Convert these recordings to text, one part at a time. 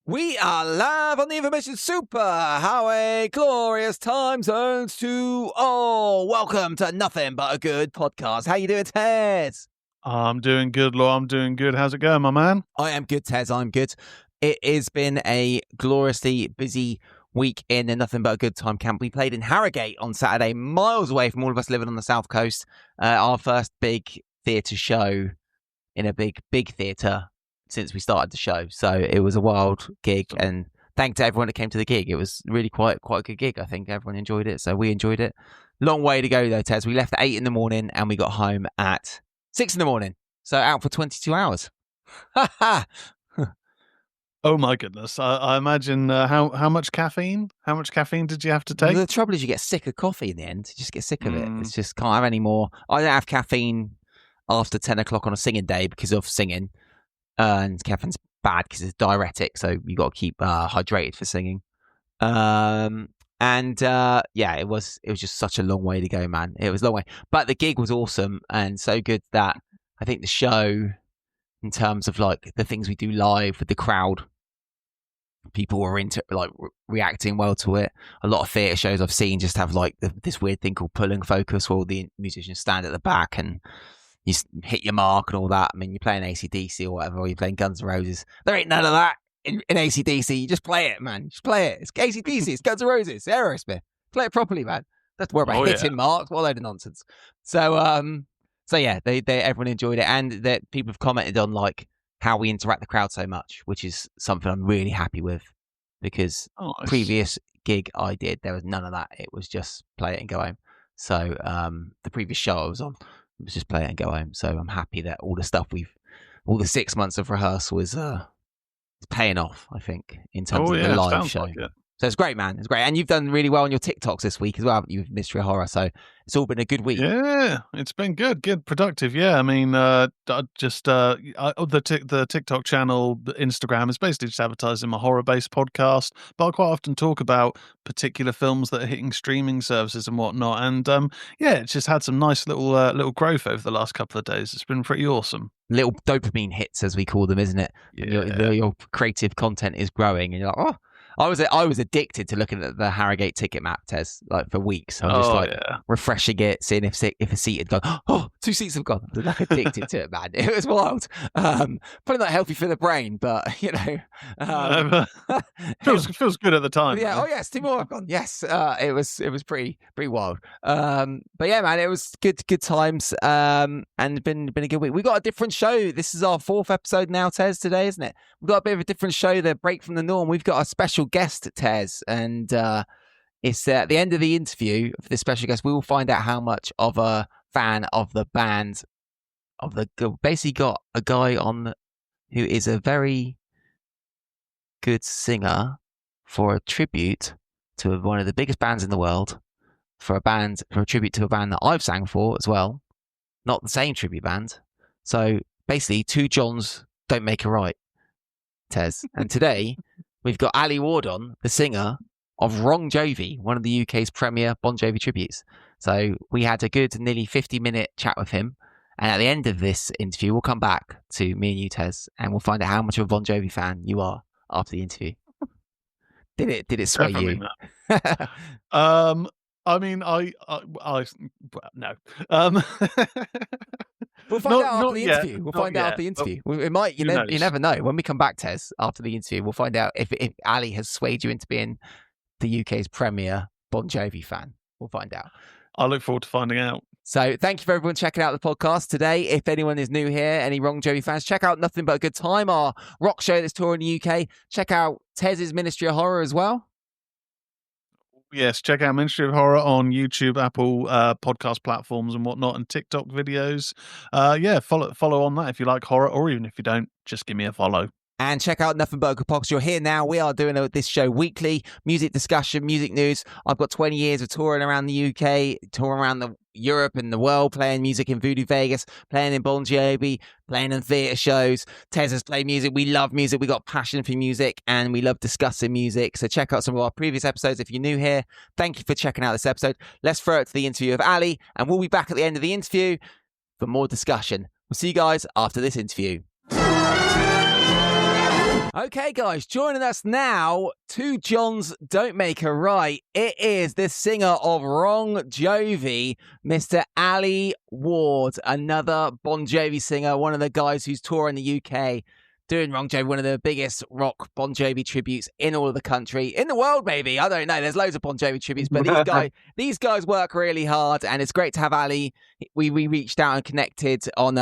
We are live on the Information Super. How a glorious time zones to all. Welcome to Nothing But a Good podcast. How you doing, Tezz? I'm doing good, Law. I'm doing good. How's it going, my man? I am good, Tezz. I'm good. It has been a gloriously busy week in the Nothing But a Good Time camp. We played in Harrogate on Saturday, miles away from all of us living on the South Coast. Our first big theatre show in a big theatre since we started the show. So it was a wild gig, and thanks to everyone that came to the gig. It was really quite a good gig. I think everyone enjoyed it, so we enjoyed it. Long way to go though, Tezz. We left at 8 a.m. and we got home at 6 a.m. So out for 22 hours. Oh my goodness. I imagine how much caffeine? How much caffeine did you have to take? The trouble is you get sick of coffee in the end. You just get sick of it. It's just can't have any more. I don't have caffeine after 10 o'clock on a singing day because of singing. And caffeine's bad because it's diuretic, so you got to keep hydrated for singing. Yeah, it was just such a long way to go, man. It was a long way, but the gig was awesome and so good that I think the show, in terms of like the things we do live with the crowd, people were into like reacting well to it. A lot of theatre shows I've seen just have like this weird thing called pulling focus, where all the musicians stand at the back and you hit your mark and all that. I mean, you're playing AC/DC or whatever, or you're playing Guns N' Roses. There ain't none of that in AC/DC. You just play it, man. Just play it. It's AC/DC. It's Guns N' Roses. It's Aerosmith. Play it properly, man. Don't have to worry about hitting marks. What a load of nonsense. So yeah, they everyone enjoyed it, and that people have commented on like how we interact the crowd so much, which is something I'm really happy with, because previous gig I did, there was none of that. It was just play it and go home. So the previous show I was on, it was just play it and go home. So I'm happy that all the 6 months of rehearsal is paying off, I think, in terms of the live show. Like so it's great, man. It's great. And you've done really well on your TikToks this week as well, haven't you, with Mystery Horror? So it's all been a good week. Yeah, it's been good, productive. Yeah, I mean, the TikTok channel, the Instagram is basically just advertising my horror-based podcast, but I quite often talk about particular films that are hitting streaming services and whatnot. And yeah, it's just had some nice little growth over the last couple of days. It's been pretty awesome. Little dopamine hits, as we call them, isn't it? Yeah. Your creative content is growing, and you're like, oh. I was addicted to looking at the Harrogate ticket map, Tezz, like for weeks. I was just refreshing it, seeing if a seat had gone. Oh, 2 seats have gone. I was like addicted to it, man. It was wild. Probably not healthy for the brain, but you know, feels good at the time. Yeah. Man. Oh yes, 2 more have gone. Yes, it was pretty wild. But yeah, man, it was good times. And been a good week. We got a different show. This is our 4th episode now, Tezz, today, isn't it? We've got a bit of a different show. The break from the norm. We've got a special guest, Tezz, and it's at the end of the interview for this special guest. We will find out how much of a fan of the band basically got a guy on who is a very good singer for a tribute to one of the biggest bands in the world, for a tribute to a band that I've sang for as well, not the same tribute band. So basically, 2 Johns don't make a right, Tezz. And today we've got Ali Ward on, the singer of Wrong Jovi, one of the UK's premier Bon Jovi tributes. So we had a good nearly 50-minute chat with him. And at the end of this interview, we'll come back to me and you, Tezz, and we'll find out how much of a Bon Jovi fan you are after the interview. Did it sway you? I mean, I no. We'll find out after the interview. We'll find out after the interview. It might, you never know. When we come back, Tezz, after the interview, we'll find out if Ali has swayed you into being the UK's premier Bon Jovi fan. We'll find out. I look forward to finding out. So thank you for everyone checking out the podcast today. If anyone is new here, any Wrong Jovi fans, check out Nothing But a Good Time, our rock show that's touring the UK. Check out Tezz's Ministry of Horror as well. Yes, check out Ministry of Horror on YouTube, Apple podcast platforms and whatnot, and TikTok videos. Yeah, follow on that if you like horror, or even if you don't, just give me a follow. And check out Nothing But a Good Podcast. You're here now. We are doing this show weekly. Music discussion, music news. I've got 20 years of touring around the UK, touring around Europe and the world, playing music in Voodoo Vegas, playing in Bon Jovi, playing in theatre shows. Tezz has played music. We love music. We got passion for music, and we love discussing music. So check out some of our previous episodes if you're new here. Thank you for checking out this episode. Let's throw it to the interview of Ali, and we'll be back at the end of the interview for more discussion. We'll see you guys after this interview. Okay, guys, joining us now, two Johns don't make a right. It is the singer of Wrong Jovi, Mr. Ali Ward, another Bon Jovi singer, one of the guys who's touring the UK, doing Wrong Jovi, one of the biggest rock Bon Jovi tributes in all of the country, in the world maybe. I don't know. There's loads of Bon Jovi tributes, but these guys work really hard, and it's great to have Ali. We reached out and connected on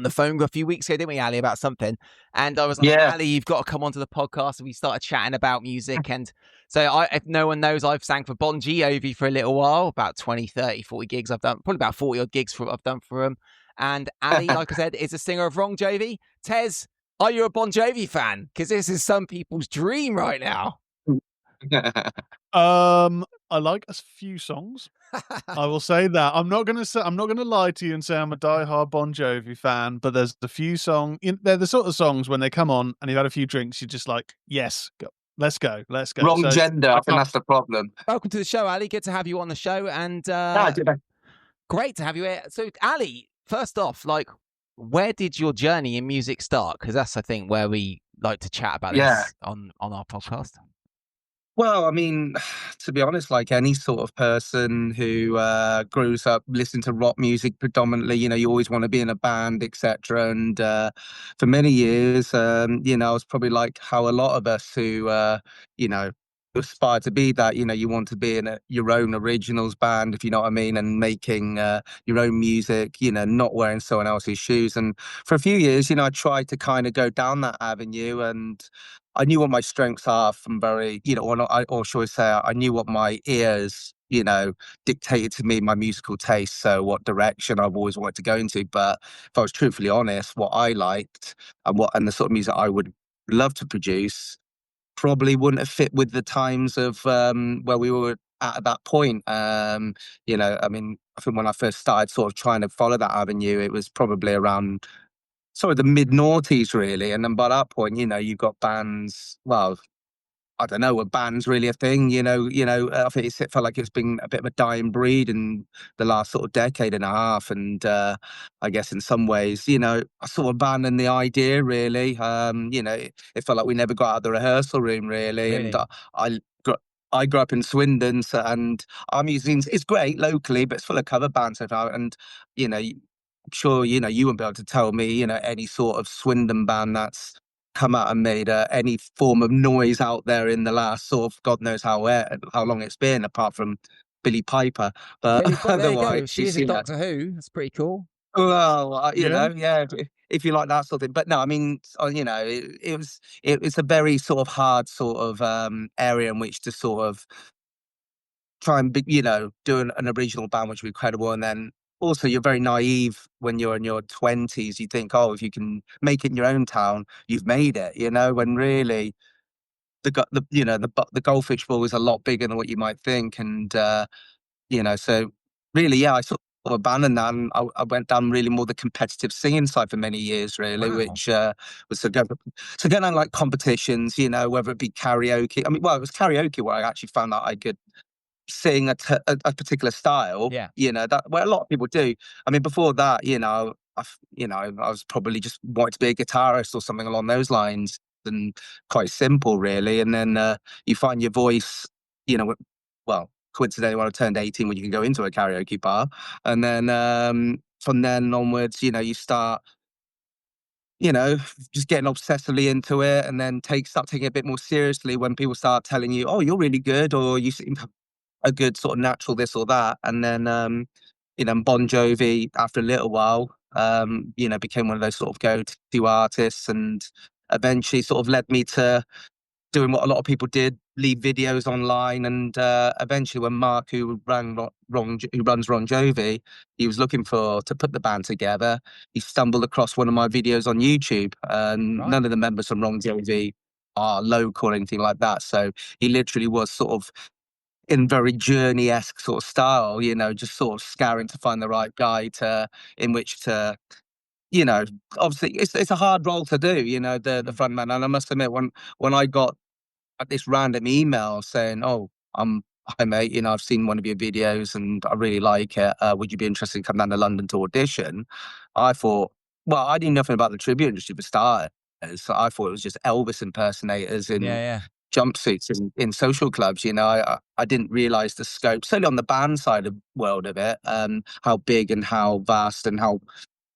the phone a few weeks ago, didn't we, Ali, about something? And I was like, Ali, you've got to come onto the podcast. And we started chatting about music. And so if no one knows, I've sang for Bon Giovi for a little while, about 20, 30, 40 gigs I've done, probably about 40 odd gigs I've done for him. And Ali, like I said, is a singer of Wrong Jovi. Tezz, are you a Bon Jovi fan? Because this is some people's dream right now. I like a few songs. I will say that. I'm not gonna lie to you and say I'm a diehard Bon Jovi fan, but there's a few songs. They're the sort of songs when they come on and you've had a few drinks, you're just like, yes, let's go. Wrong gender. I think that's the problem. Welcome to the show, Ali. Good to have you on the show, and great to have you here. So, Ali, first off, like, where did your journey in music start? Because that's, I think, where we like to chat about this on our podcast. Well, I mean, to be honest, like any sort of person who grows up listening to rock music predominantly, you always want to be in a band, etc. And for many years, I was probably like how a lot of us who, aspire to be that, you want to be in your own originals band, if you know what I mean, and making your own music, not wearing someone else's shoes. And for a few years, I tried to kind of go down that avenue, and I knew what my strengths are from very, or should I say, I knew what my ears, dictated to me, my musical taste. So what direction I've always wanted to go into. But if I was truthfully honest, what I liked and the sort of music I would love to produce probably wouldn't have fit with the times of where we were at that point. I mean, I think when I first started sort of trying to follow that avenue, it was probably around the mid-noughties, really. And then by that point, you've got bands, well, I don't know, were bands really a thing? I think it felt like it's been a bit of a dying breed in the last sort of decade and a half. And I guess in some ways, I sort of abandoned the idea, really. It felt like we never got out of the rehearsal room, really. And I grew up in Swindon, and our music is great locally, but it's full of cover bands. And, I'm sure, you wouldn't be able to tell me, any sort of Swindon band that's come out and made any form of noise out there in the last sort of God knows how long it's been, apart from Billy Piper. But there you go. She's a Doctor Who. That's pretty cool. Well, if you like that sort of thing. But no, I mean, it's a very sort of hard sort of area in which to sort of try and do an original band which would be credible. And then also, you're very naive when you're in your 20s. You think, oh, if you can make it in your own town, you've made it, when really the goldfish bowl is a lot bigger than what you might think. And, so really, I sort of abandoned that, and I went down really more the competitive singing side for many years, really, which was to go down like competitions, whether it be karaoke. I mean, well, it was karaoke where I actually found out I could sing a particular style, that where a lot of people do. I mean, before that, I was probably just wanted to be a guitarist or something along those lines, and quite simple, really. And then you find your voice, well, coincidentally, when I turned 18, when you can go into a karaoke bar, and then from then onwards, you start just getting obsessively into it, and then start taking it a bit more seriously when people start telling you, oh, you're really good, or you seem to a good sort of natural this or that. And then Bon Jovi, after a little while, became one of those sort of go-to artists, and eventually sort of led me to doing what a lot of people did, leave videos online. And eventually when Mark, who runs Wrong Jovi, he was looking to put the band together, he stumbled across one of my videos on YouTube. None of the members from Wrong Jovi are local or anything like that. So he literally was sort of in very Journey-esque sort of style, just sort of scouring to find the right guy in which to, obviously it's a hard role to do, the front man. And I must admit, when I got this random email saying, oh, hi mate, I've seen one of your videos and I really like it. Would you be interested in coming down to London to audition? I thought, well, I knew nothing about the tribute industry for starters. So I thought it was just Elvis impersonators in Yeah. jumpsuits in social clubs. You know, I didn't realize the scope, certainly on the band side of world of it, how big and how vast and how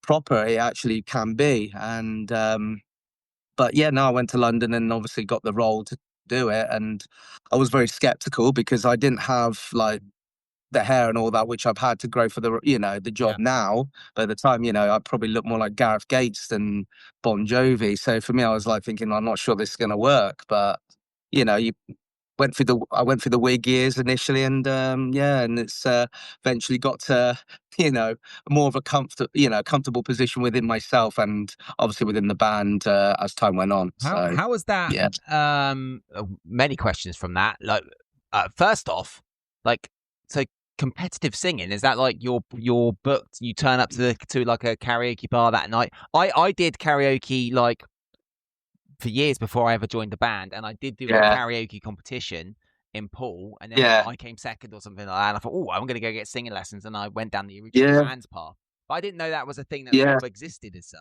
proper it actually can be. And but yeah, no, I went to London and obviously got the role to do it, and I was very skeptical because I didn't have like the hair and all that, which I've had to grow for the, you know, the job now. But at the time, you know, I probably looked more like Gareth Gates than Bon Jovi. So for me, I was like thinking, I'm not sure this is going to work. But, you know, I went through the wig years initially, and yeah, and it's eventually got to, you know, more of a comfortable position within myself and obviously within the band as time went on. How was that? Yeah. Many questions from that. Like, first off, like, so competitive singing, is that like you're booked, you turn up to like a karaoke bar that night? I did karaoke like for years before I ever joined the band, and I did do a karaoke competition in Poole, and then I came second or something like that, and I thought, oh, I'm gonna go get singing lessons, and I went down the original bands path. But I didn't know that was a thing that sort of existed as such.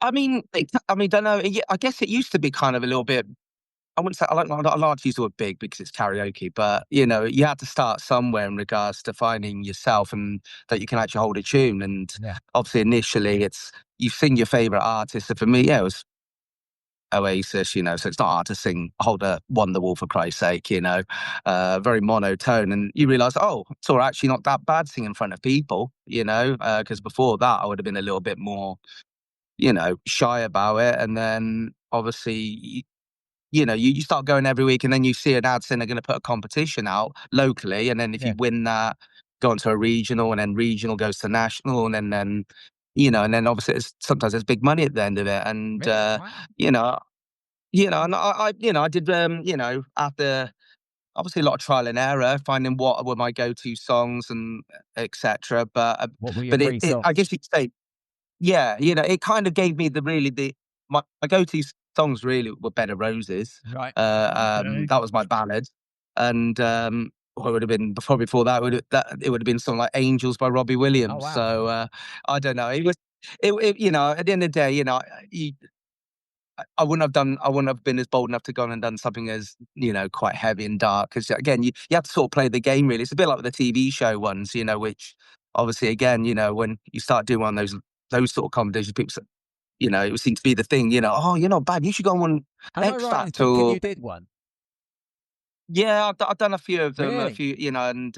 I mean, don't know. I guess it used to be kind of a little bit. I wouldn't say I like to use the word big because it's karaoke, but you know, you had to start somewhere in regards to finding yourself and that you can actually hold a tune. And obviously, initially, it's you sing your favorite artist. So for me, it was Oasis. You know, so it's not hard to sing "Hold a Wonderwall" for Christ's sake. You know, very monotone, and you realise, oh, it's all actually not that bad singing in front of people. You know, because before that, I would have been a little bit more, you know, shy about it, and then obviously you know, you start going every week, and then you see an ad saying they're going to put a competition out locally, and then if you win that, go on to a regional, and then regional goes to national, and then you know, and then obviously sometimes there's big money at the end of it, and you know, and I did, you know, after obviously a lot of trial and error, finding what were my go-to songs and etc. What were your three songs? I guess you'd say, yeah, you know, it kind of gave me my go-to songs really were Bed of Roses. Right. That was my ballad. And what would have been before that it would have been something like Angels by Robbie Williams. Oh, wow. So I don't know. It you know, at the end of the day, you know, I wouldn't have been as bold enough to go on and done something as, you know, quite heavy and dark. Because again, you have to sort of play the game really. It's a bit like with the TV show ones, you know, which obviously again, you know, when you start doing one of those sort of competitions, people say, you know, it would seem to be the thing, you know, oh, you're not bad, you should go on one X Factor. You did one? Yeah, I've done a few of them, Really? a few, you know, and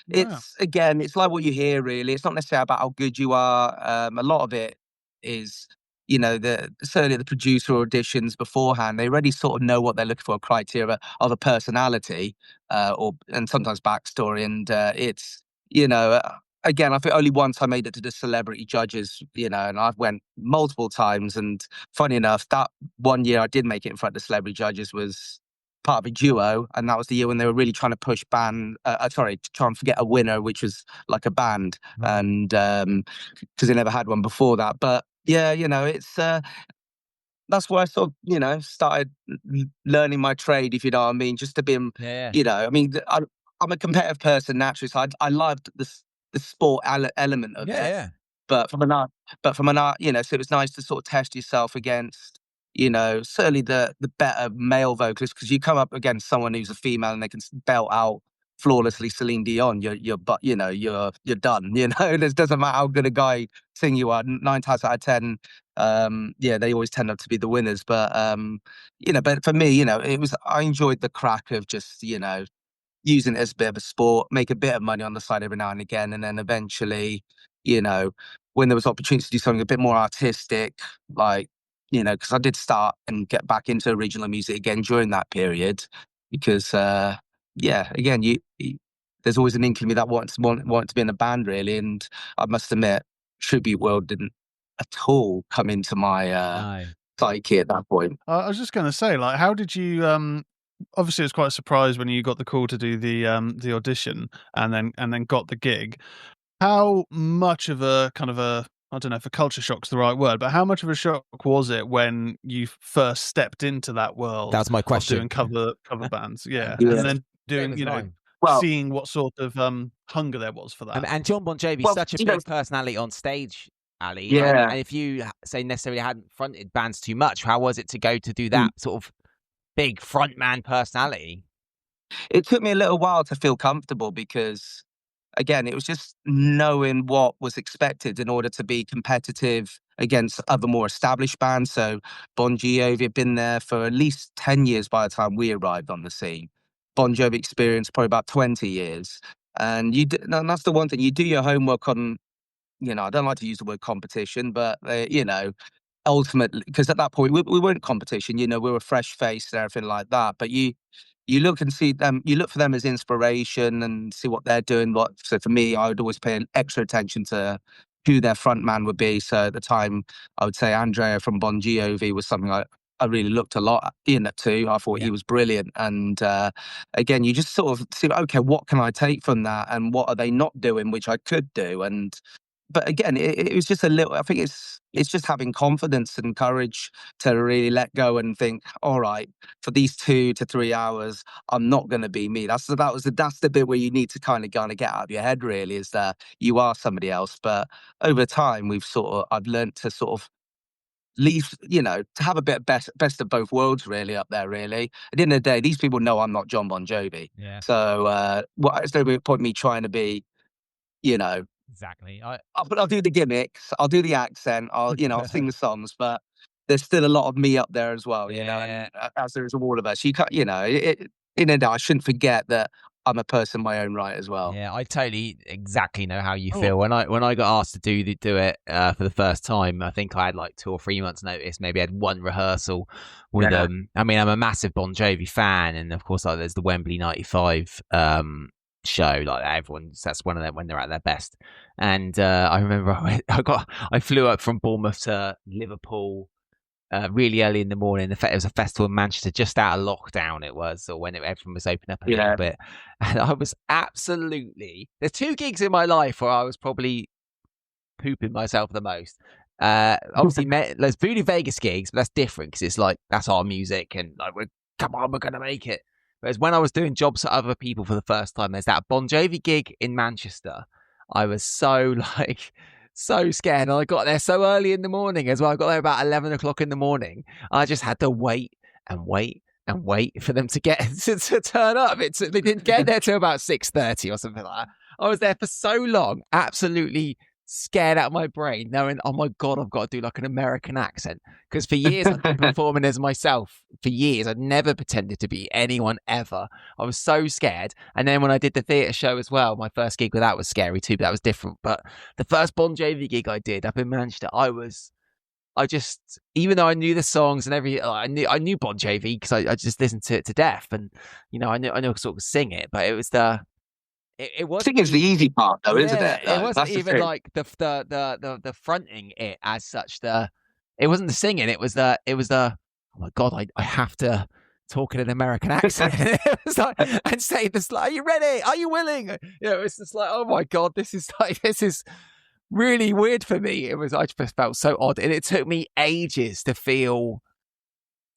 it's again, it's like what you hear really. It's not necessarily about how good you are. A lot of it is, you know, certainly the producer auditions beforehand, they already sort of know what they're looking for, a criteria of a personality, and sometimes backstory, and it's, you know. Again, I think only once I made it to the celebrity judges, you know, and I've went multiple times. And funny enough, that one year I did make it in front of the celebrity judges was part of a duo, and that was the year when they were really trying to push try and forget a winner, which was like a band, and because they never had one before that. But yeah, you know, it's that's where I sort of, you know, started learning my trade, if you know what I mean, just to be, you know, I mean, I'm a competitive person naturally, so I loved the sport element of it. But from an art, you know, so it was nice to sort of test yourself against, you know, certainly the better male vocalists, because you come up against someone who's a female and they can belt out flawlessly Celine Dion, you know, you're done. You know, it doesn't matter how good a guy sing you are. 9 times out of 10, yeah, they always tend up to be the winners. But you know, but for me, you know, I enjoyed the crack of just, you know, using it as a bit of a sport, make a bit of money on the side every now and again, and then eventually, you know, when there was opportunity to do something a bit more artistic, like, you know, because I did start and get back into original music again during that period, because yeah, again, there's always an inkling that wanted to be in a band really, and I must admit, tribute world didn't at all come into my psyche at that point. I was just going to say, like, how did you? Obviously, it was quite a surprise when you got the call to do the audition and then got the gig. How much of a kind of a, I don't know if a culture shock's the right word, but how much of a shock was it when you first stepped into that world? That's my question. Doing cover bands, and then doing, you know, seeing what sort of hunger there was for that. And John Bon Jovi, such a big personality on stage Ali. Yeah. And if you say necessarily hadn't fronted bands too much, how was it to go to do that sort of big frontman personality? It took me a little while to feel comfortable because, again, it was just knowing what was expected in order to be competitive against other more established bands. So Bon Jovi had been there for at least 10 years by the time we arrived on the scene. Bon Jovi experienced probably about 20 years. And and that's the one thing, you do your homework on, I don't like to use the word competition, but, ultimately, because at that point we weren't competition, we were fresh faced and everything like that. But you look and see them, you look for them as inspiration and see what they're doing. So for me, I would always pay an extra attention to who their front man would be. So at the time, I would say Andrea from Bon Giovi was something I really looked a lot in at too. I thought he was brilliant. And again, you just sort of see, okay, what can I take from that, and what are they not doing, which I could do? And but again, it was just a little. I think it's just having confidence and courage to really let go and think, all right, for these 2 to 3 hours, I'm not going to be me. That's the bit where you need to kind of get out of your head. Really, is that you are somebody else. But over time, I've learned to sort of leave, to have a bit best of both worlds. Really, up there. Really, at the end of the day, these people know I'm not John Bon Jovi. Yeah. So, there's no point in me trying to be, you know. Exactly. I'll do the gimmicks, I'll do the accent, I'll sing the songs, but there's still a lot of me up there as well, and as there is of all of us. You can't, in a day, I shouldn't forget that I'm a person in my own right as well. Yeah, I totally exactly know how you feel. When I got asked to do it for the first time, I think I had like 2 or 3 months notice. Maybe I had one rehearsal with them. I mean, I'm a massive Bon Jovi fan, and of course, like there's the Wembley '95 show. Like that's one of them when they're at their best. And I remember I flew up from Bournemouth to Liverpool really early in the morning. In fact, it was a festival in Manchester, just out of lockdown. It was, or when everything was open up a little bit, and I was absolutely. There's 2 gigs in my life where I was probably pooping myself the most. Obviously, there's Voodoo Vegas gigs, but that's different because it's like that's our music, and like we're gonna make it. Whereas when I was doing jobs for other people for the first time, there's that Bon Jovi gig in Manchester. I was so scared. And I got there so early in the morning as well. I got there about 11 o'clock in the morning. I just had to wait and wait and wait for them to get to turn up. They didn't get there till about 6:30 or something like that. I was there for so long, absolutely scared out of my brain, knowing, oh my God, I've got to do like an American accent. Because for years I've been performing as myself. For years, I'd never pretended to be anyone ever. I was so scared. And then when I did the theatre show as well, my first gig with that was scary too, but that was different. But the first Bon Jovi gig I did up in Manchester, even though I knew the songs and I knew Bon Jovi because I just listened to it to death, and I knew sort of sing it, but it was it was Singing's the easy part, though, isn't it? It wasn't even like the fronting it as such. It wasn't the singing. It was the oh my God, I have to talk in an American accent. It was like, and say this like, are you ready? Are you willing? It's just like, oh my God, this is really weird for me. I just felt so odd, and it took me ages to feel.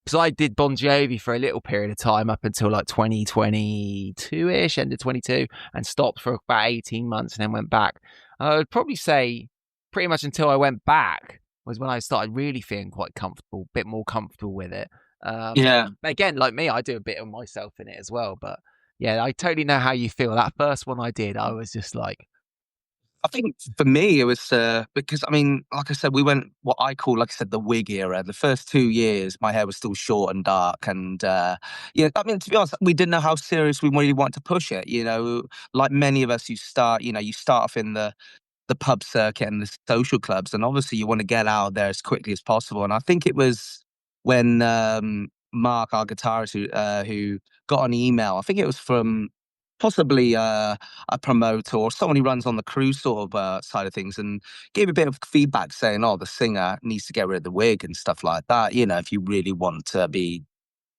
Because I did Bon Jovi for a little period of time up until like 2022-ish, end of 22, and stopped for about 18 months and then went back. I would probably say pretty much until I went back was when I started really feeling quite comfortable, a bit more comfortable with it. Again, like me, I do a bit of myself in it as well. But yeah, I totally know how you feel. That first one I did, I was just like, I think for me, it was because, I mean, like I said, we went what I call, like I said, the wig era. The first 2 years, my hair was still short and dark. And, I mean, to be honest, we didn't know how serious we really wanted to push it. Like many of us, you start off in the pub circuit and the social clubs. And obviously, you want to get out there as quickly as possible. And I think it was when Mark, our guitarist, who got an email, I think it was from possibly a promoter or someone who runs on the crew sort of side of things, and gave a bit of feedback saying, oh, the singer needs to get rid of the wig and stuff like that, if you really want to be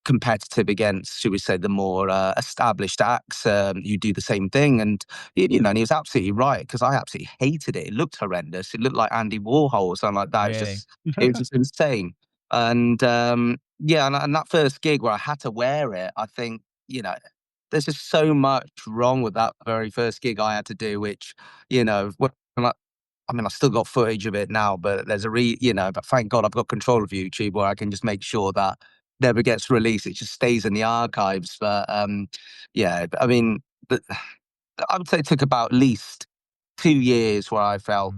competitive against, should we say, the more established acts who do the same thing. And and he was absolutely right, because I absolutely hated it. It looked horrendous. It looked like Andy Warhol or something like that. Really? It was just insane. And and that first gig where I had to wear it, I think, there's just so much wrong with that very first gig I had to do, which, when I mean, I've still got footage of it now, but there's but thank God I've got control of YouTube where I can just make sure that never gets released. It just stays in the archives. But yeah, I mean, I would say it took about at least 2 years where I felt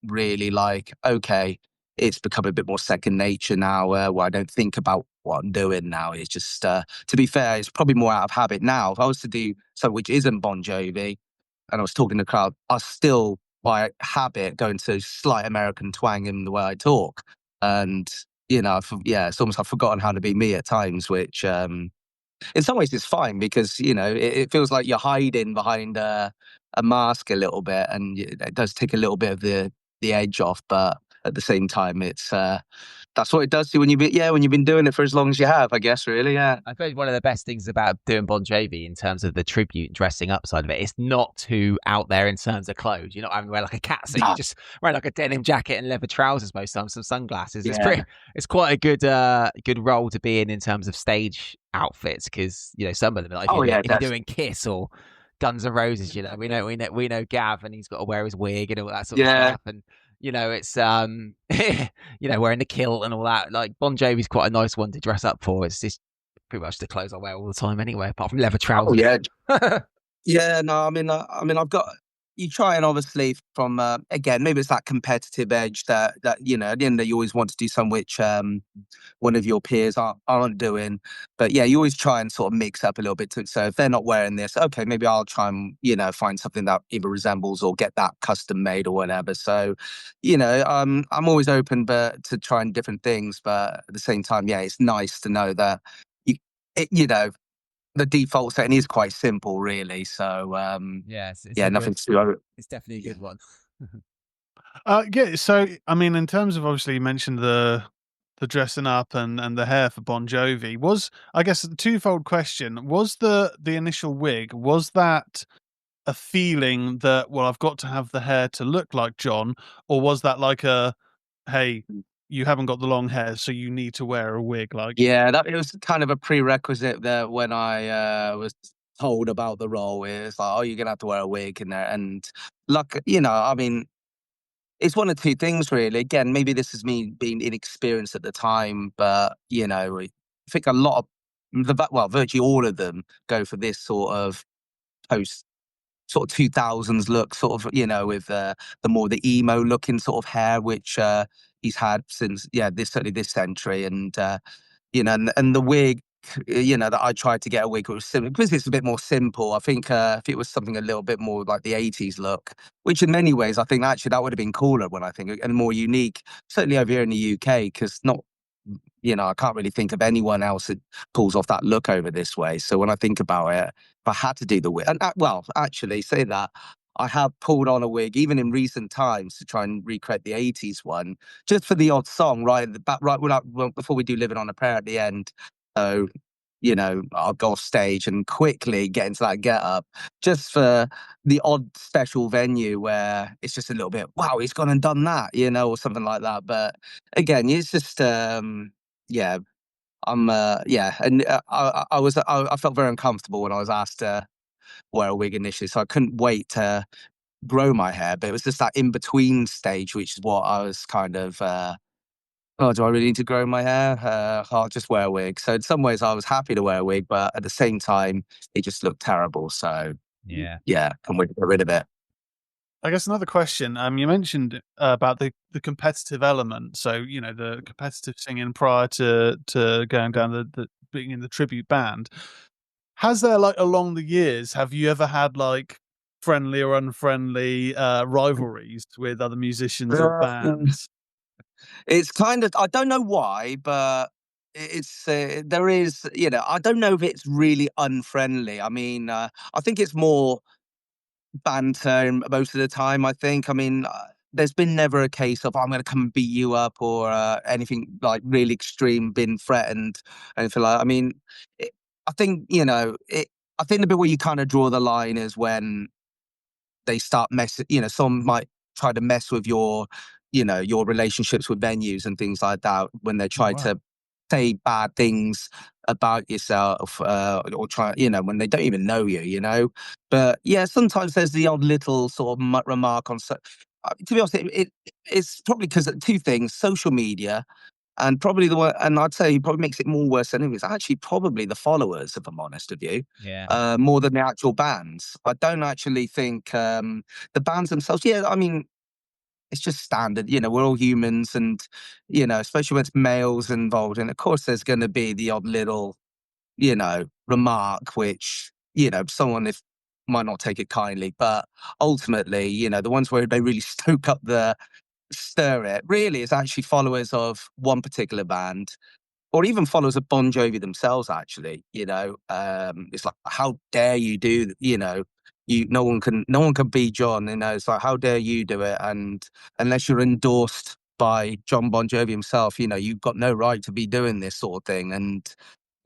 really like, okay, it's become a bit more second nature now, where I don't think about what I'm doing now. It's just, to be fair, it's probably more out of habit now. If I was to do something which isn't Bon Jovi, and I was talking to the crowd, I still, by habit, go into slight American twang in the way I talk. And, it's almost I've forgotten how to be me at times, which in some ways it's fine because, it feels like you're hiding behind a mask a little bit, and it does take a little bit of the edge off. But at the same time, it's that's what it does to you when you've been doing it for as long as you have, I guess, really. Yeah. I suppose one of the best things about doing Bon Jovi in terms of the tribute dressing up side of it, it's not too out there in terms of clothes. You're not having to wear like a cat suit, you just wear like a denim jacket and leather trousers most times, some sunglasses. Yeah. It's quite a good role to be in terms of stage outfits, because some of them, like if you're doing Kiss or Guns N' Roses, we know Gav, and he's got to wear his wig and all that sort of stuff, and it's wearing the kilt and all that. Like Bon Jovi's quite a nice one to dress up for. It's just pretty much the clothes I wear all the time anyway, apart from leather trousers. Yeah, no, I mean, I've got. You try and obviously from again, maybe it's that competitive edge that at the end you always want to do some which one of your peers aren't doing. But yeah, you always try and sort of mix up a little bit. So if they're not wearing this, okay, maybe I'll try and find something that either resembles or get that custom made or whatever. So I'm always open to trying different things, but at the same time, yeah, it's nice to know that the default setting is quite simple, really. So nothing too. It's definitely a good one. So I mean, in terms of, obviously you mentioned the dressing up and the hair for Bon Jovi, was, I guess, a twofold question. Was the initial wig, was that a feeling that, well, I've got to have the hair to look like John, or was that like a, hey, you haven't got the long hair, so you need to wear a wig? It was kind of a prerequisite that when I was told about the role, it's like, oh, you're gonna have to wear a wig in there. And like, I mean, it's one of two things, really. Again, maybe this is me being inexperienced at the time, but I think a lot of virtually all of them go for this sort of post sort of 2000s look, sort of, with the more the emo looking sort of hair, which he's had since certainly this century. And and the wig, that I tried to get a wig, it was simple because it's a bit more simple. I think if it was something a little bit more like the 80s look, which in many ways I think actually that would have been cooler and more unique, certainly over here in the UK, because I can't really think of anyone else that pulls off that look over this way. So when I think about it, if I had to do the wig, and actually say that, I have pulled on a wig even in recent times to try and recreate the 80s one, just for the odd song, right? Before we do Living on a Prayer at the end. So, I'll go off stage and quickly get into that get up just for the odd special venue where it's just a little bit, wow, he's gone and done that, or something like that. But again, it's just, and I felt very uncomfortable when I was asked to wear a wig initially, so I couldn't wait to grow my hair. But it was just that in between stage, which is what I was kind of. Oh, do I really need to grow my hair? I'll just wear a wig. So in some ways, I was happy to wear a wig, but at the same time, it just looked terrible. So can we get rid of it? I guess another question. You mentioned about the competitive element. So the competitive singing prior to going down the being in the tribute band. Has there, along the years, have you ever had friendly or unfriendly rivalries with other musicians or bands? It's kind of, I don't know why, but it's there is, I don't know if it's really unfriendly. I mean, I think it's more banter most of the time. I think. I mean, there's been never a case of I'm going to come and beat you up or anything like really extreme, been threatened, anything like. I mean, I think I think the bit where you kind of draw the line is when they start messing. Some might try to mess with your relationships with venues and things like that when they try to say bad things about yourself or try, when they don't even know you, But yeah, sometimes there's the odd little sort of remark on to be honest, it's probably because of two things: social media, and probably the one, and I'd say probably makes it more worse than anything. It's actually probably the followers, if I'm honest with you, Yeah. more than the actual bands. I don't actually think the bands themselves. Yeah, I mean, it's just standard. We're all humans, and especially when it's males involved, and of course, there's going to be the odd little remark which someone if might not take it kindly, but ultimately, the ones where they really stoke up the stir it really is actually followers of one particular band, or even followers of Bon Jovi themselves, actually. It's like, how dare you do, no one can be John, it's like, how dare you do it? And unless you're endorsed by John Bon Jovi himself, you've got no right to be doing this sort of thing. And,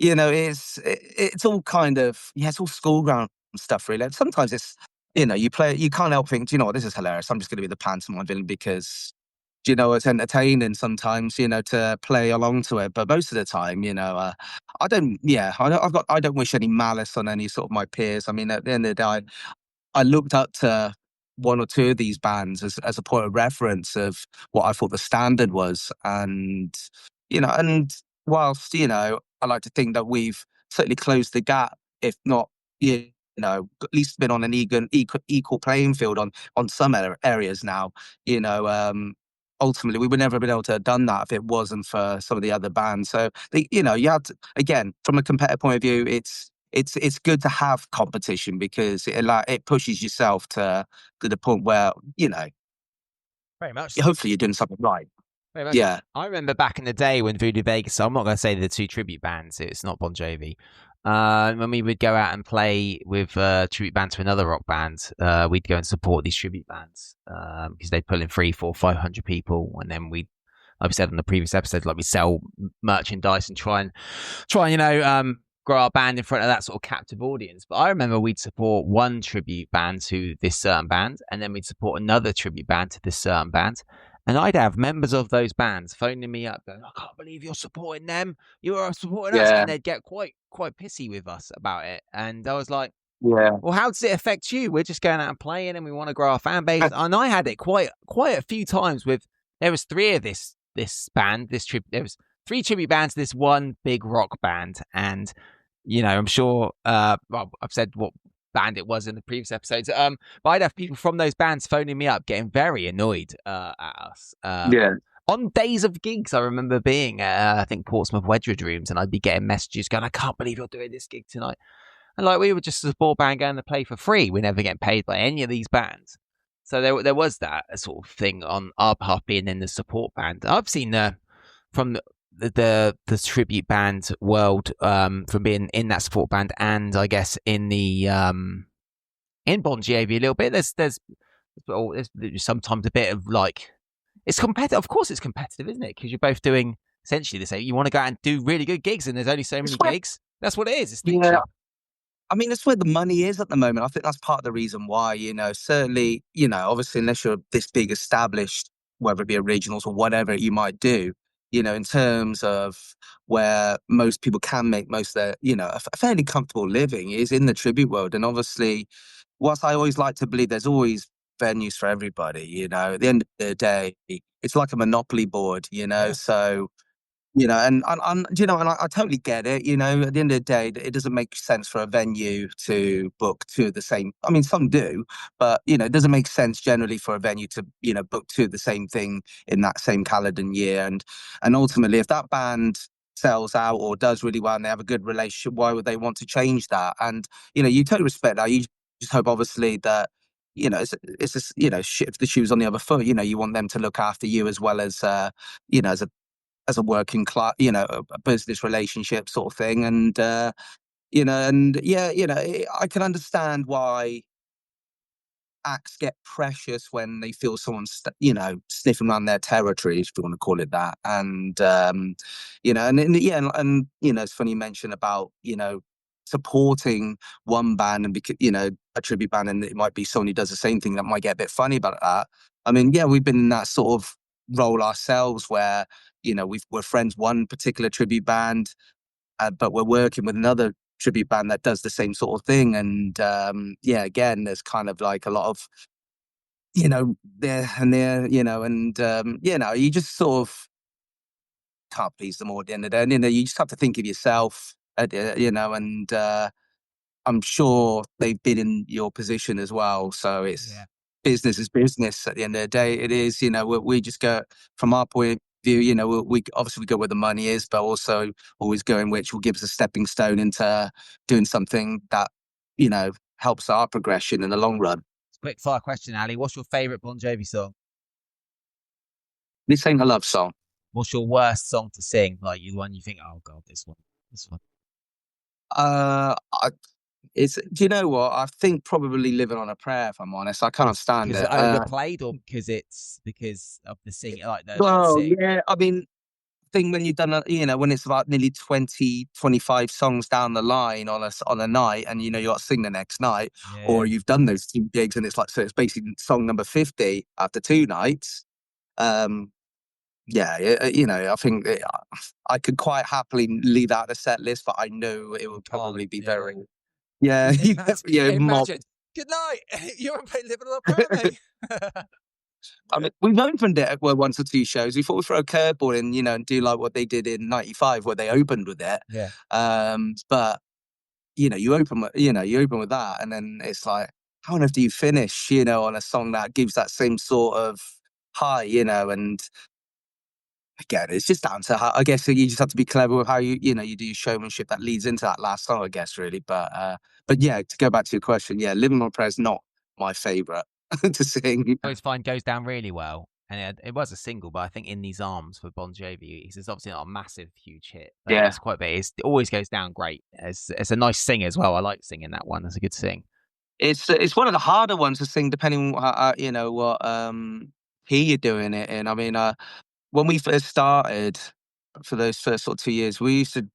it's all kind of, it's all school ground stuff, really. And sometimes it's, you can't help think, do you know what, this is hilarious. I'm just going to be the pantomime villain because it's entertaining sometimes, to play along to it. But most of the time, I don't, I don't wish any malice on any sort of my peers. I mean, at the end of the day, I looked up to one or two of these bands as a point of reference of what I thought the standard was. And whilst, I like to think that we've certainly closed the gap, if not, at least been on an equal playing field on some areas now, you know, um, ultimately we would never have been able to have done that if it wasn't for some of the other bands. So, you have to, again, from a competitive point of view, it's good to have competition because it pushes yourself to the point where, Very much. hopefully you're doing something right. Very much. Yeah. I remember back in the day when Voodoo Vegas, so I'm not going to say the two tribute bands, it's not Bon Jovi. When we would go out and play with tribute band to another rock band, we'd go and support these tribute bands because they'd pull in 300, 400, 500 people, and then we'd, like we said on the previous episode, like we sell merchandise and try and grow our band in front of that sort of captive audience. But I remember we'd support one tribute band to this certain band, and then we'd support another tribute band to this certain band. And I'd have members of those bands phoning me up going, I can't believe you're supporting them. You are supporting us. And they'd get quite pissy with us about it. And I was like, well, how does it affect you? We're just going out and playing and we want to grow our fan base. And I had it quite a few times with, there was three of this band, there was three tribute bands to this one big rock band. And, I'm sure, I've said what band it was in the previous episodes. But I'd have people from those bands phoning me up, getting very annoyed at us. On days of gigs, I remember being at, I think, Portsmouth Wedgwood Rooms, and I'd be getting messages going, I can't believe you're doing this gig tonight. And like, we were just a support band going to play for free. We never get paid by any of these bands. So there was that sort of thing on our behalf being in the support band. I've seen from the tribute band world, from being in that support band, and I guess in the in Bon Jovi a little bit. There's sometimes a bit of like, it's competitive. Of course, it's competitive, isn't it? Because you're both doing essentially the same. You want to go out and do really good gigs, and there's only so many gigs. That's what it is. It's niche. I mean, that's where the money is at the moment. I think that's part of the reason why, certainly, obviously, unless you're this big established, whether it be originals or whatever you might do, in terms of where most people can make most of their, a fairly comfortable living is in the tribute world. And obviously, whilst I always like to believe there's always venues for everybody, at the end of the day, it's like a monopoly board, so, and I totally get it. At the end of the day, it doesn't make sense for a venue to book two of the same. I mean, some do, but it doesn't make sense generally for a venue to book two of the same thing in that same calendar year. And ultimately, if that band sells out or does really well and they have a good relationship, why would they want to change that? And you totally respect that. You just hope, obviously, that it's just shift the shoes on the other foot. You want them to look after you as well as as a working class, a business relationship sort of thing. And, I can understand why acts get precious when they feel someone's, sniffing around their territory, if you want to call it that. And, it's funny you mentioned about, supporting one band and, a tribute band, and it might be someone who does the same thing that might get a bit funny about that. I mean, we've been in that sort of role ourselves where, we're friends one particular tribute band, but we're working with another tribute band that does the same sort of thing. And again, there's kind of like a lot of you know, they're, you know, and, you know, you just sort of can't please them all at the end of the day. And, you know, you just have to think of yourself, you know, and I'm sure they've been in your position as well. So it's business is business at the end of the day. It is, you know, we just go from our point of view, you know, we obviously we go where the money is, but also always going which will give us a stepping stone into doing something that, you know, helps our progression in the long run. Quick fire question, Ali. What's your favourite Bon Jovi song? This ain't a love song. What's your worst song to sing? Like you one you think, oh god, this one. It's, do you know what? I think probably Living on a Prayer, if I'm honest. I can't stand Because it. it's overplayed, or because of the singing, like the Well, sing? yeah, I mean, thing when you've done, you know, when it's about nearly 20, 25 songs down the line on a night, and you know you got to sing the next night, or you've done those 2 gigs, and it's like, so it's basically song number 50 after 2 nights. Yeah, you know, I think I could quite happily leave that out of the set list, but I know it would probably be very, yeah, mob. Imagine. Good night. You won't play Living on a Prayer, mate. I mean, we've opened it at 1 or 2 shows. We thought we'd throw a curveball in, you know, and do like what they did in '95, where they opened with it. Yeah. But you know, you open with that, and then it's like, how on earth do you finish, you know, on a song that gives that same sort of high, you know? And again, it's just down to how, I guess you just have to be clever with how you know, you do your showmanship that leads into that last song, I guess, really. But yeah, to go back to your question, yeah, Living on a Prayer is not my favorite to sing. Always find goes down really well. And it was a single, but I think In These Arms for Bon Jovi, it's obviously not a massive, huge hit. But Yeah. it's quite big. It always goes down great. It's a nice sing as well. I like singing that one. It's a good sing. It's one of the harder ones to sing, depending on how, you know, what key you're doing it in. I mean, when we first started, for those first sort of 2 years, we used to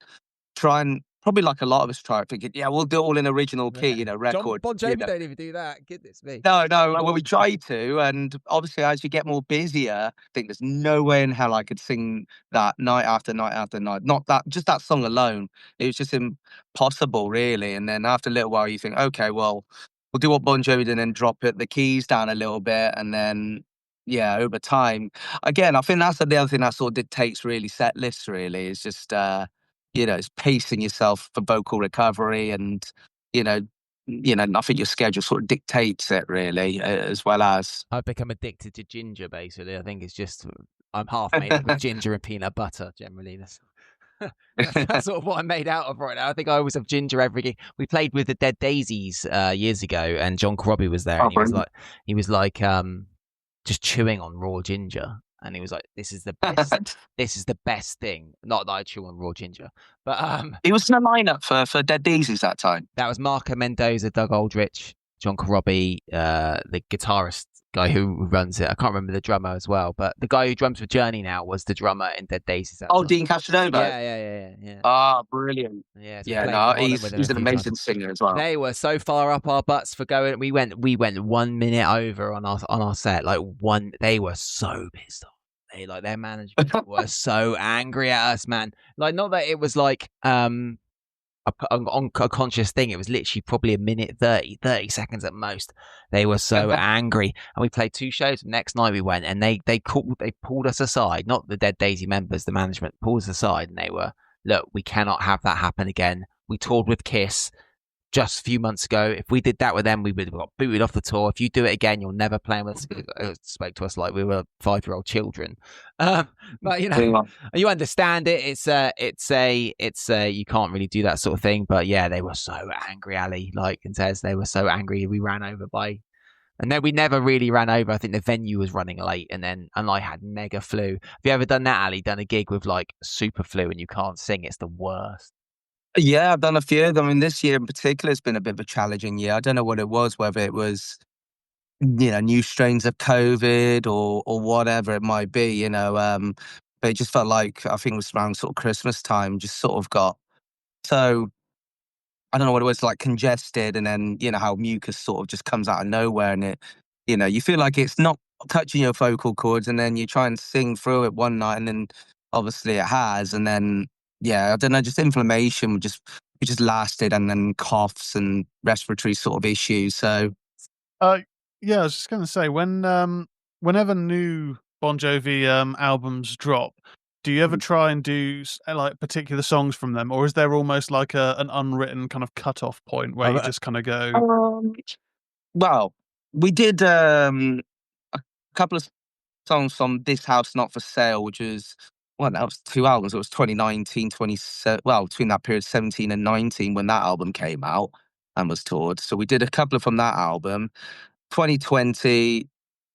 try and, probably like a lot of us try, thinking, yeah, we'll do it all in original key, you know, record. Bon Jovi you know. don't even do that. Goodness me. No, well, we try to, and obviously as you get more busier, I think there's no way in hell I could sing that night after night after night. Not that, just that song alone. It was just impossible, really. And then after a little while, you think, okay, well, we'll do what Bon Jovi did and then drop the keys down a little bit, and then yeah, over time. Again, I think that's the other thing that sort of dictates really set lists. Really, is just you know, it's pacing yourself for vocal recovery, and you know, I think your schedule sort of dictates it, really, as well as. I've become addicted to ginger, basically. I think it's just, I'm half made up of ginger and peanut butter, generally. That's sort of what I'm made out of right now. I think I always have ginger every gig. We played with the Dead Daisies years ago, and John Crobby was there, and he was like just chewing on raw ginger. And he was like, "This is the best. This is the best thing." Not that I chew on raw ginger, but He was in the lineup for Dead Daisies that time. that was Marco Mendoza, Doug Aldrich, John Corabi, the guitarist guy who runs it. I can't remember the drummer as well, but the guy who drums for Journey now was the drummer in Dead Daisies. Oh, Dean Castronovo. Yeah. Ah, brilliant. Yeah, so Yeah, no, he's an amazing singer as well. They were so far up our butts for going. We went 1 minute over on our set. Like they were so pissed off. Their management were so angry at us, man. Like, not that it was like a conscious thing. It was literally probably a minute 30 seconds at most. They were so angry, and we played 2 shows. Next night we went, and they pulled us aside. Not the Dead Daisy members, the management pulled us aside, and they were, look, we cannot have that happen again. We toured with Kiss just a few months ago. If we did that with them, we would have got booted off the tour. If you do it again, you'll never play with us. Spoke to us like we were 5-year-old children. But you know, you understand it. It's you can't really do that sort of thing. But yeah, they were so angry, Ali, like, and Tezz. They were so angry. We ran over by, and then we never really ran over. I think the venue was running late, and I had mega flu. Have you ever done that, Ali? Done a gig with like super flu and you can't sing? It's the worst. Yeah, I've done a few. I mean, this year in particular has been a bit of a challenging year. I don't know what it was, whether it was, you know, new strains of COVID or whatever it might be, you know. But it just felt like, I think it was around sort of Christmas time, just sort of got so, I don't know what it was, like congested, and then, you know, how mucus sort of just comes out of nowhere, and it, you know, you feel like it's not touching your vocal cords, and then you try and sing through it one night, and then obviously it has, and then yeah, I don't know, just inflammation it just lasted, and then coughs and respiratory sort of issues. So Yeah, I was just going to say whenever new Bon Jovi albums drop, do you ever try and do like particular songs from them, or is there almost like an unwritten kind of cutoff point where you just kind of go? Well, we did a couple of songs from This House Not For Sale, which is, well, that was 2 albums. It was 2019, between that period, 17 and 19, when that album came out and was toured. So we did a couple from that album. 2020,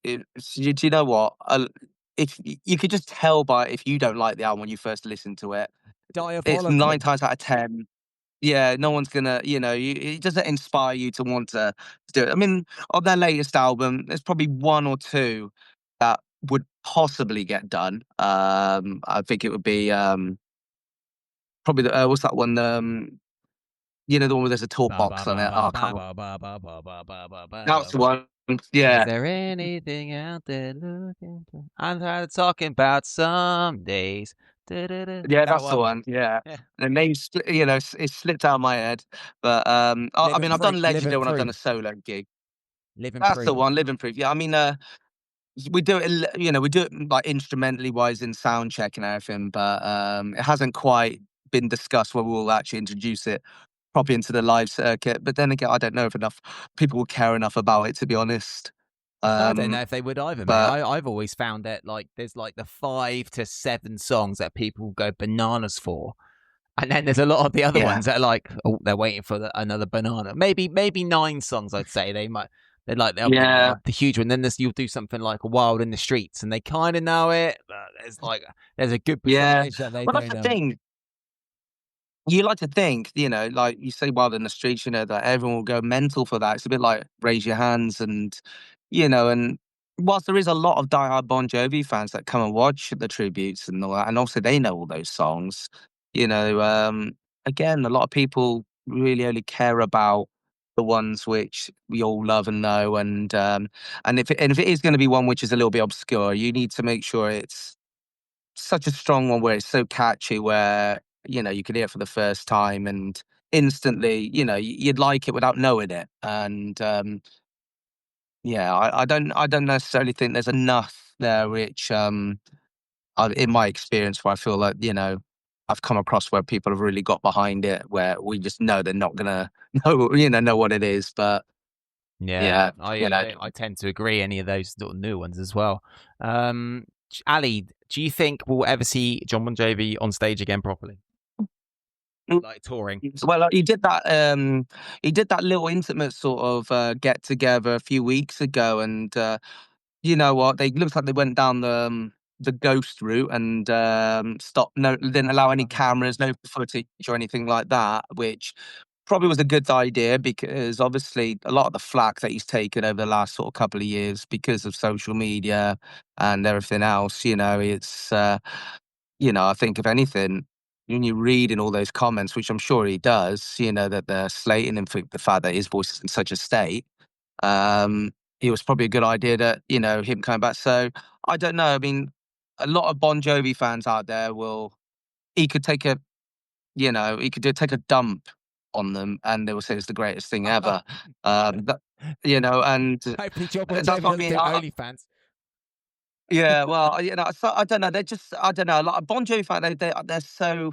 do you know what? If you could just tell by if you don't like the album when you first listen to it, it's 9 times out of 10. Yeah, no one's gonna, it doesn't inspire you to want to do it. I mean, on their latest album, there's probably one or two that would possibly get done. I think it would be probably what's that one? The one where there's a talk box on it. Oh, I can't remember. That's the one. Yeah. Is there anything out there looking for? I'm tired of talking about some days. Yeah, that's the one. Yeah. The name, it slipped out of my head. But I mean, I've done Legendary when I've done a solo gig. That's the one, Living Proof. Yeah, I mean, we do it, we do it like instrumentally wise in sound check and everything, but it hasn't quite been discussed where we'll actually introduce it properly into the live circuit. But then again, I don't know if enough people will care enough about it, to be honest. I don't know if they would either, mate. I've always found that like there's like the 5 to 7 songs that people go bananas for, and then there's a lot of the other ones that are like, oh, they're waiting for another banana. Maybe 9 songs, I'd say they're like the huge one. Then you'll do something like a Wild in the Streets, and they kind of know it. But there's a good percentage that they don't that's know. The thing. You like to think, like you say, Wild in the Streets, that everyone will go mental for that. It's a bit like Raise Your Hands, and and whilst there is a lot of diehard Bon Jovi fans that come and watch the tributes and all that, and obviously they know all those songs, again, a lot of people really only care about the ones which we all love and know, and if it is going to be one which is a little bit obscure, you need to make sure it's such a strong one where it's so catchy, where you could hear it for the first time and instantly, you'd like it without knowing it. And I don't necessarily think there's enough there which in my experience, where I feel like I've come across where people have really got behind it, where we just know they're not gonna know what it is. But I tend to agree. Any of those little new ones as well. Ali, do you think we'll ever see Jon Bon Jovi on stage again properly, like touring? Well, he did that. He did that little intimate sort of get together a few weeks ago, and you know what? They looks like they went down the ghost route and stopped. No, didn't allow any cameras, no footage or anything like that, which probably was a good idea, because obviously a lot of the flack that he's taken over the last sort of couple of years because of social media and everything else, it's I think if anything, when you read in all those comments, which I'm sure he does, that they're slating him for the fact that his voice is in such a state. It was probably a good idea that, him coming back. So I don't know. I mean, a lot of Bon Jovi fans out there he could take take a dump on them and they will say it's the greatest thing ever. And hopefully Jon Bon Jovi doesn't do OnlyFans. Yeah, well, so I don't know. They're just, I don't know. Like Bon Jovi fans, they're so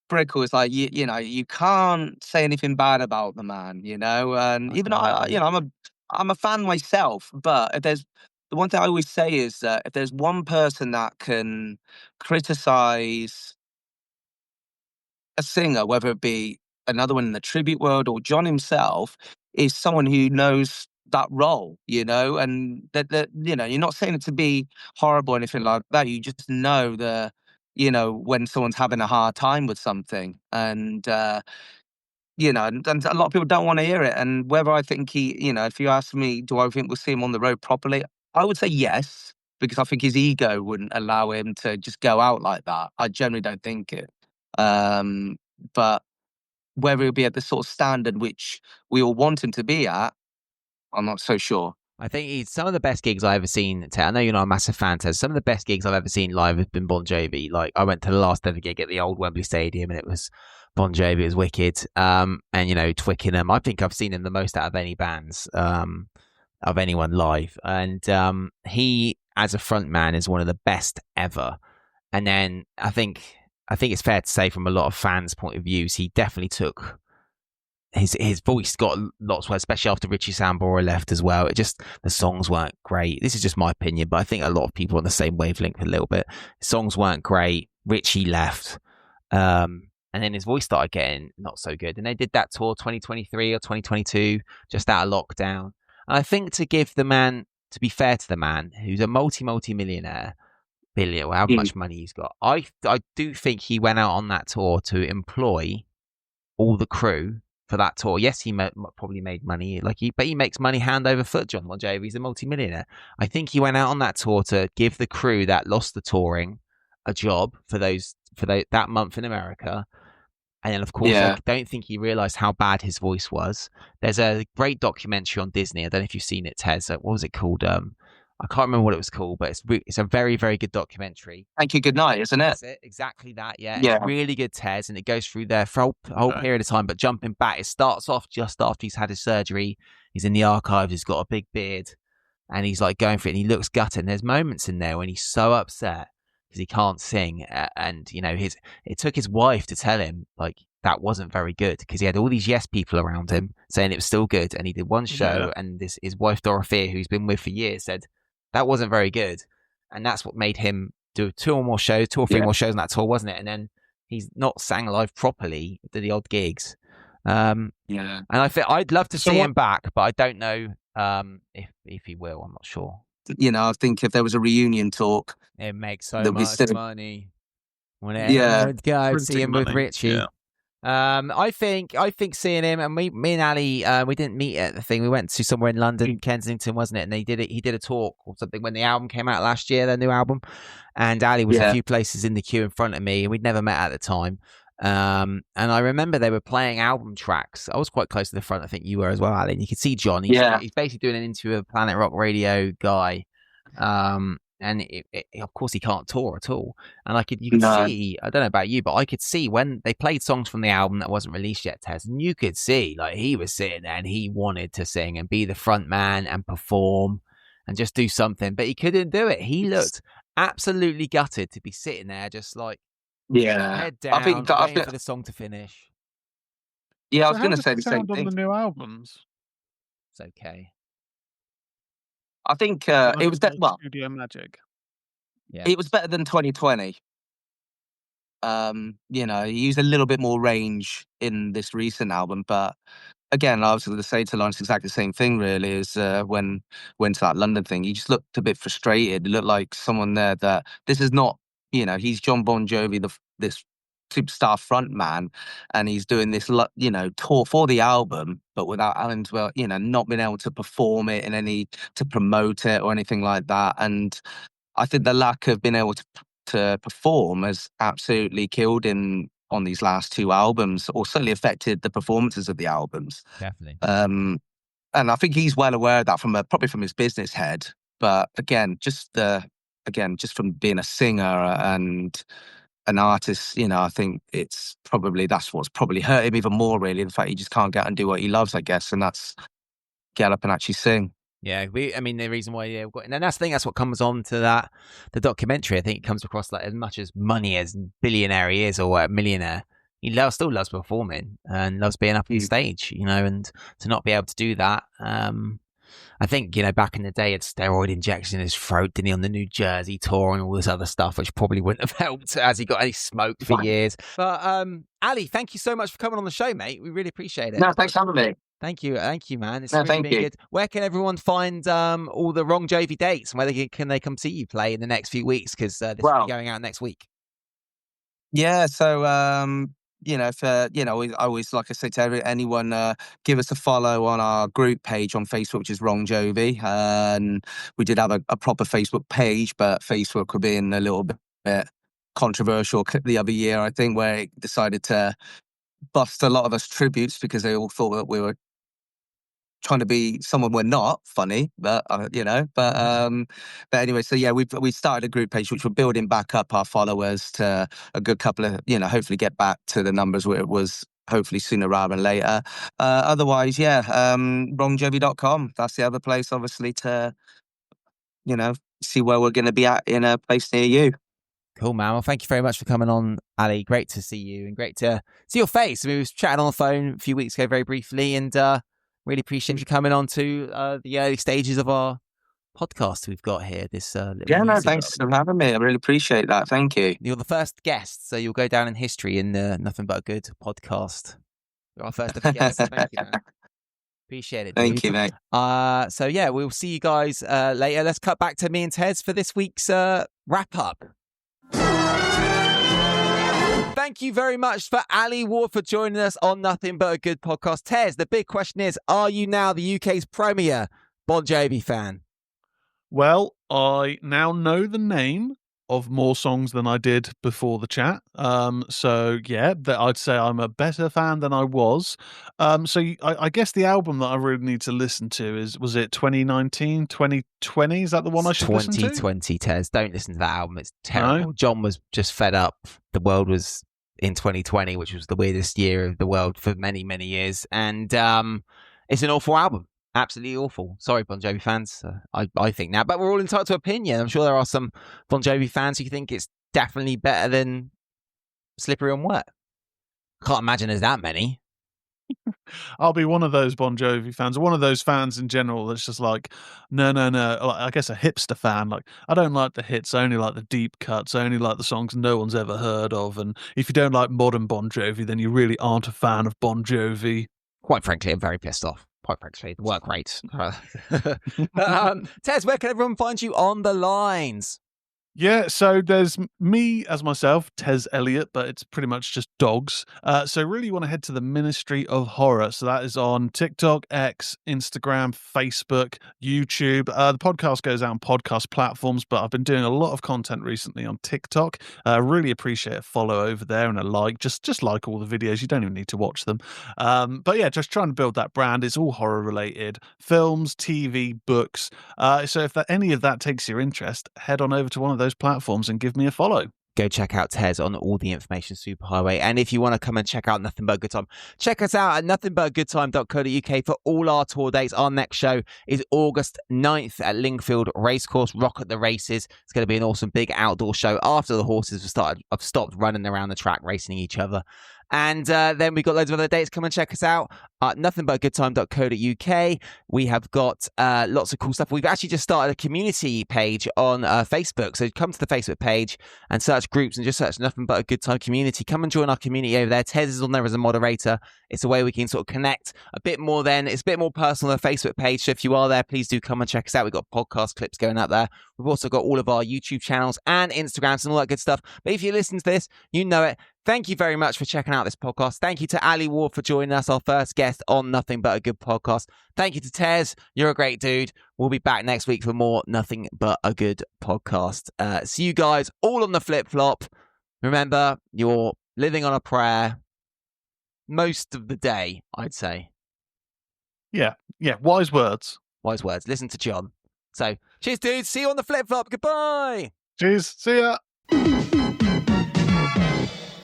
prickle. It's like you can't say anything bad about the man, And even I'm a fan myself. But if there's the one thing I always say is that if there's one person that can criticize a singer, whether it be another one in the tribute world or John himself, is someone who knows that role, and that you're not saying it to be horrible or anything like that. You just know when someone's having a hard time with something, and and a lot of people don't want to hear it. And whether I think if you ask me, do I think we'll see him on the road properly? I would say yes, because I think his ego wouldn't allow him to just go out like that. I generally don't think it. But whether he'll be at the sort of standard which we all want him to be at, I'm not so sure. I think he's some of the best gigs I've ever seen. I know you're not a massive fan, Tezz. Some of the best gigs I've ever seen live have been Bon Jovi. Like, I went to the last ever gig at the old Wembley Stadium, and it was Bon Jovi. It was wicked. And Twickenham. I think I've seen him the most out of any bands. of anyone live. And he, as a front man, is one of the best ever. And then I think it's fair to say, from a lot of fans' point of views, he definitely took his voice got lots worse, especially after Richie Sambora left as well. It just, the songs weren't great. This is just my opinion, but I think a lot of people on the same wavelength a little bit. The songs weren't great. Richie left. And then his voice started getting not so good. And they did that tour 2023 or 2022, just out of lockdown. And I think, to be fair to the man, who's a multi-millionaire, billion, how much money he's got, I do think he went out on that tour to employ all the crew for that tour. Yes, he probably made money, but he makes money hand over foot, John Bon Jovi. He's a multi-millionaire. I think he went out on that tour to give the crew that lost the touring a job for that month in America. And then, of course, I don't think he realised how bad his voice was. There's a great documentary on Disney. I don't know if you've seen it, Tezz. What was it called? I can't remember what it was called, but it's a very, very good documentary. Thank You, Good Night, isn't it? That's it, exactly that, yeah. It's really good, Tezz, and it goes through there for a whole period of time. But jumping back, it starts off just after he's had his surgery. He's in the archives, he's got a big beard, and he's like going for it, and he looks gutted. And there's moments in there when he's so upset because he can't sing, and it took his wife to tell him that wasn't very good, because he had all these yes people around him saying it was still good, and he did one show, and his wife Dorothea, who's been with for years, said that wasn't very good, and that's what made him do two or three more shows on that tour, wasn't it? And then he's not sang live properly, did the odd gigs. And I'd love to see him back, but I don't know if he will. I'm not sure. I think if there was a reunion talk, it makes so much money. When would go see him with Richie. Yeah. I think seeing him, and me and Ali, we didn't meet at the thing. We went to somewhere in London, Kensington, wasn't it? And he did a talk or something when the album came out last year, their new album. And Ali was a few places in the queue in front of me, and we'd never met at the time. And I remember they were playing album tracks. I was quite close to the front. I think you were as well, Ali. And you could see John. He's basically doing an interview with a Planet Rock Radio guy. And of course he can't tour at all. And you could see, I don't know about you, but I could see when they played songs from the album that wasn't released yet, Tezz, and you could see he was sitting there and he wanted to sing and be the front man and perform and just do something, but he couldn't do it. He looked absolutely gutted to be sitting there just head down, waiting for the song to finish. Yeah, I was going to say the same thing. On the new albums, it's okay. I think it was Studio Magic. Yeah, it was better than 2020. He used a little bit more range in this recent album, but again, I was going to say to Lawrence exactly the same thing. Really, is when went to that London thing, he just looked a bit frustrated. It looked like someone there that this is not. He's John Bon Jovi, this superstar front man, and he's doing this tour for the album, but without Alan not being able to perform it to promote it or anything like that. And I think the lack of being able to perform has absolutely killed him on these last two albums, or certainly affected the performances of the albums. Definitely. And I think he's well aware of that probably from his business head, but again, just from being a singer and an artist, I think that's what's probably hurt him even more, really. The fact he just can't get out and do what he loves, I guess, and that's get up and actually sing. Yeah, the reason why and that's what comes on to the documentary. I think it comes across as much as money as billionaire he is, or a millionaire, he still loves performing and loves being up on stage, and to not be able to do that. I think, back in the day, he had steroid injection in his throat, didn't he, on the New Jersey tour and all this other stuff, which probably wouldn't have helped as he got any smoked for years. But Ali, thank you so much for coming on the show, mate. We really appreciate it. No, thanks for having me. Thank you, man. It's really been good. Where can everyone find all the Wrong Jovi dates, and where can they come see you play in the next few weeks? Because this will be going out next week. Yeah, so I always, like I say to anyone, give us a follow on our group page on Facebook, which is Wrong Jovi. And we did have a proper Facebook page, but Facebook were being a little bit controversial the other year, I think, where it decided to bust a lot of us tributes because they all thought that we were trying to be someone we're not. Funny, but anyway, so yeah, we started a group page which we're building back up our followers to a good couple of, hopefully get back to the numbers where it was hopefully sooner rather than later. Otherwise, wrongjovi.com. That's the other place, obviously, to, see where we're going to be at in a place near you. Cool, man. Well, thank you very much for coming on, Ali. Great to see you and great to see your face. I mean, we was chatting on the phone a few weeks ago very briefly, and really appreciate you coming on to the early stages of our podcast we've got here. This Thanks for having me. I really appreciate that. Thank you. You're the first guest, so you'll go down in history in the Nothing But a Good podcast. You're our first ever guest. Thank you, man. Appreciate it, dude. Thank you, mate. So yeah, we'll see you guys later. Let's cut back to me and Tezz for this week's wrap up. Thank you very much for Ali Ward for joining us on Nothing But a Good podcast. Tezz, the big question is, are you now the UK's premier Bon Jovi fan? Well, I now know the name of more songs than I did before the chat. So yeah, I'd say I'm a better fan than I was. I guess the album that I really need to listen to was it 2019, 2020? Is that the one I should listen to? 2020, Tezz. Don't listen to that album. It's terrible. No? John was just fed up. The world was in 2020, which was the weirdest year of the world for many, many years. And it's an awful album. Absolutely awful. Sorry, Bon Jovi fans. I think now, but we're all entitled to opinion. I'm sure there are some Bon Jovi fans who think it's definitely better than Slippery and Wet. Can't imagine there's that many. I'll be one of those Bon Jovi fans, or one of those fans in general that's just like, no. Like, I guess a hipster fan. Like, I don't like the hits. I only like the deep cuts. I only like the songs no one's ever heard of. And if you don't like modern Bon Jovi, then you really aren't a fan of Bon Jovi. Quite frankly, I'm very pissed off. Quite frankly, the work rate. Tezz, where can everyone find you on the lines? Yeah, so there's me as myself, Tezz Elliott, but it's pretty much just dogs. So really you want to head to the Ministry of Horror. So that is on TikTok, X, Instagram, Facebook, YouTube. The podcast goes out on podcast platforms, but I've been doing a lot of content recently on TikTok. Really appreciate a follow over there and a like. Just like all the videos. You don't even need to watch them. But yeah, just trying to build that brand. It's all horror related. Films, TV, books. So if any of that takes your interest, head on over to one of those platforms and give me a follow. Go check out Tezz on all the information superhighway. And if you want to come and check out Nothing But a Good Time, check us out at nothingbutagoodtime.co.uk for all our tour dates. Our next show is August 9th at Lingfield Racecourse, Rock at the Races. It's going to be an awesome big outdoor show after the horses have stopped running around the track, racing each other. And then we've got loads of other dates. Come and check us out at nothingbutagoodtime.co.uk. We have got lots of cool stuff. We've actually just started a community page on Facebook. So come to the Facebook page and search groups and just search Nothing But a Good Time Community. Come and join our community over there. Tezz is on there as a moderator. It's a way we can sort of connect a bit more then. It's a bit more personal on the Facebook page. So if you are there, please do come and check us out. We've got podcast clips going up there. We've also got all of our YouTube channels and Instagrams and all that good stuff. But if you listen to this, you know it. Thank you very much for checking out this podcast. Thank you to Ali Ward for joining us, our first guest on Nothing But a Good podcast. Thank you to Tezz. You're a great dude. We'll be back next week for more Nothing But a Good podcast. See you guys all on the flip-flop. Remember, you're living on a prayer most of the day, I'd say. Yeah. Wise words. Wise words. Listen to John. So, cheers, dudes. See you on the flip-flop. Goodbye. Cheers. See ya.